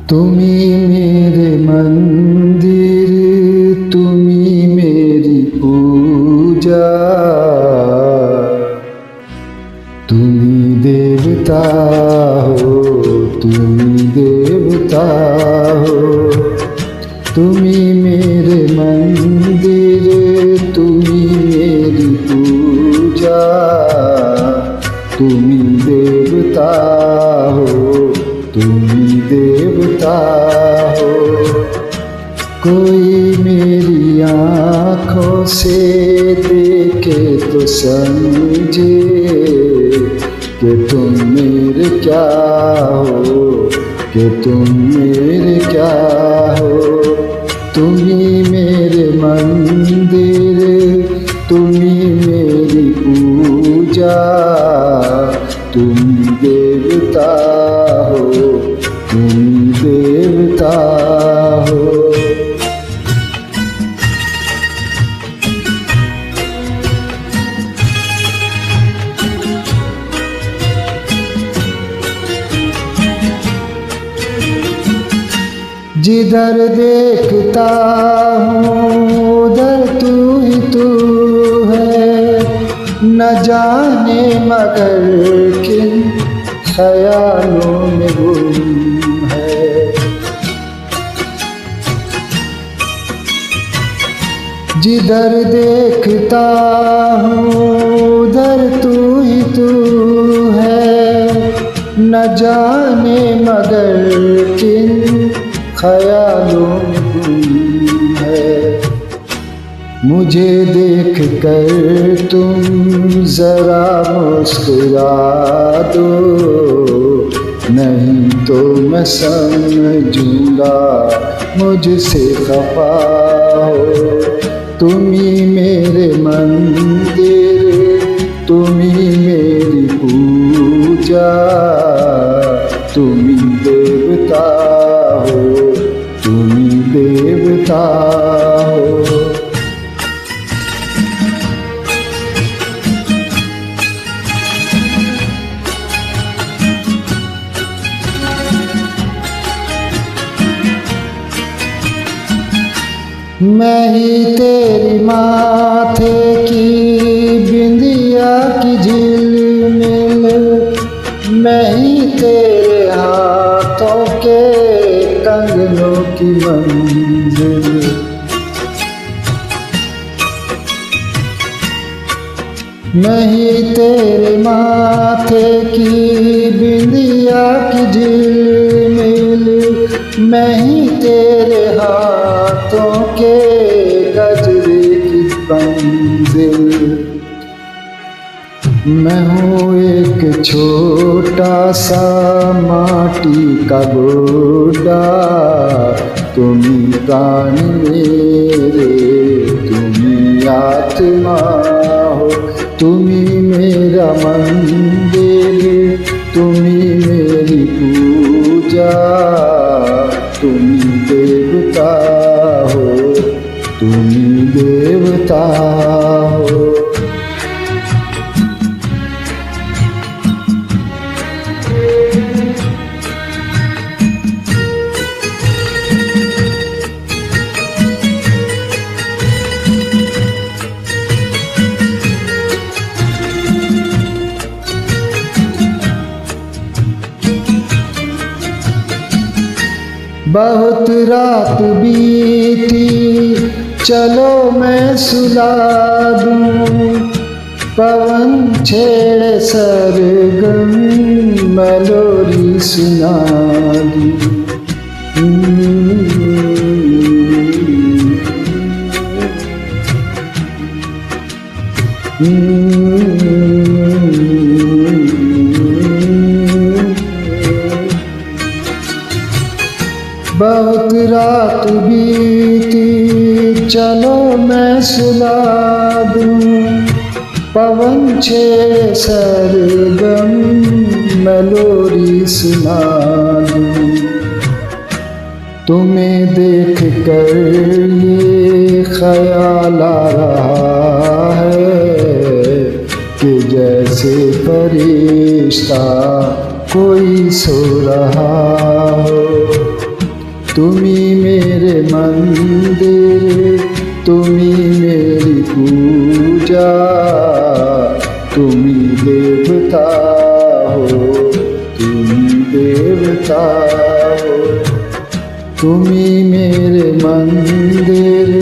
तुम्ही मेरे मंदिर, तुम्ही मेरी पूजा, तुम्ही देवता हो, तुम्ही देवता हो। तुम्ही मेरे मंदिर, तुम्ही मेरी पूजा, तुम्ही देवता हो, तुम्ही देवता हो। कोई मेरी आँखों से देखे तो समझे कि तुम मेरे क्या हो, कि तुम मेरे क्या हो। तुम्ही मेरे मंदिर, तुम्ही मेरी पूजा, तुम्ही देवता हो, तुम्ही देवता हो। जिधर देखता हूँ उधर तू ही तू है, न जाने मगर किन ख्यालों में गुम है। जिधर देखता हूँ उधर तू ही तू है, न जाने मगर किन ख़यालों में गुम है। मुझे देख कर तुम ज़रा मुस्कुरा दो, नहीं तो मैं समझूंगा मुझसे खफा हो। तुम्ही मेरे मंदिर, तुम्ही मेरी पूजा, तुम्ही देवता हो, तुम्ही देवता हो। मैं ही तेरी माथे की बिंदिया की झिलमिल, मैं ही तेरे हाथों के कंगनों की मंजिल। मैं ही तेरे माथे की बिंदिया की झिलमिल, मैं ही तेरे हाथों के गजरे की मंजिल। मैं हूँ एक छोटा सा माटी का गोडा, तुम्ही प्राण मेरे, तुम्ही आत्मा हो। तुम्ही मेरा मंदिर, तुम्ही मेरी पूजा, तुम्ही देवता हो, तुम्ही देवता हो। बहुत रात बीती, चलो मैं सुला दूं, पवन छेड़े सरगम, मैं लोरी सुना दूं। बहुत रात बीती, चलो मैं सुला दूं, पवन छेड़े सरगम, मैं लोरी सुना दूं। तुम्हें देख कर ये ख्याल आ रहा है कि जैसे फरिश्ता कोई सो रहा हो। তুমি मेरे मंदिर, তুমি मेरी पूजा, তুমি देवता हो, তুমি देवता हो। তুমি मेरे मंदिर,